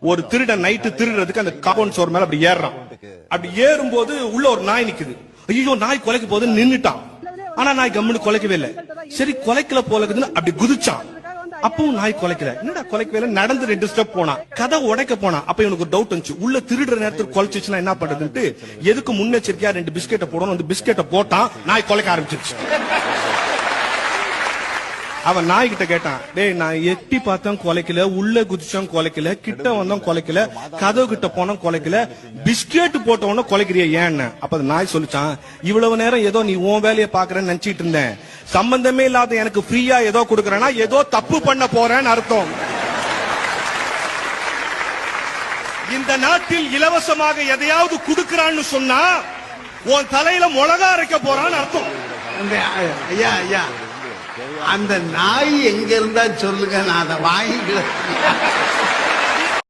ஒரு திருடன் நைட்டு திருடுறதுக்கு அந்த காம்பவுண்ட் சோர் மேல அப்படி ஏறான். அப்படி ஏறும்போது உள்ள ஒரு நாய் நிக்குது. ஐயோ நாய் கொலைக்கு போகுது நின்னுட்டான். ஆனா நாய் கம்முன்னு கொலைக்கவே இல்லை. சரி கொலைக்கல போலக்குதுன்னு அப்படி குதிச்சான். அப்பவும் நாய் கொலைக்கல. என்னடா கொலைக்கவே இல்லை? நடந்து 2 ஸ்டெப் போனா கதை உடைக்க போனா. அப்ப இவனுக்கு ஒரு டவுட் வந்துச்சு, உள்ள திருடுற நேரத்துக்கு கொலைச்சிச்சுன்னா என்ன பண்றதுன்ட்டு எதுக்கு முன்னெச்சரிக்கையா 2 பிஸ்கெட்டை போடணும். அந்த பிஸ்கெட்டை போட்டான், நாய் கொலைக்க ஆரம்பிச்சிருச்சு. அவன் நாய் கிட்ட கேட்டான், டேய் நான் எட்டி பார்த்தேன் கொலைக்கல, உள்ள குதிச்சோம் கொலைக்கல, கிட்ட வந்தோம் கொலைக்கல, கதவு கிட்ட போனோம் கொலைக்கல, பிஸ்கெட் போட்டவன கொலைக்கிறிய ஏன்னு? அப்ப நாய் சொல்லிச்சான், இவ்வளவு நேரம் ஏதோ நீ உன் வேலையை பாக்குறேன்னு நினைச்சிட்டு இருந்தேன். சம்பந்தமே இல்லாத எனக்கு ஃப்ரீயா ஏதோ கொடுக்கறேன்னா ஏதோ தப்பு பண்ண போறேன்னு அர்த்தம். இந்த நாட்டில் இலவசமாக எதையாவது கொடுக்கறான்னு சொன்னா உன் தலையில மிளகா அரைக்க போறான்னு அர்த்தம். ஐயா ஐயா, அந்த நாய் எங்க இருந்தா சொல்லுங்க, நான் அதை வாங்கிக்கிறேன்.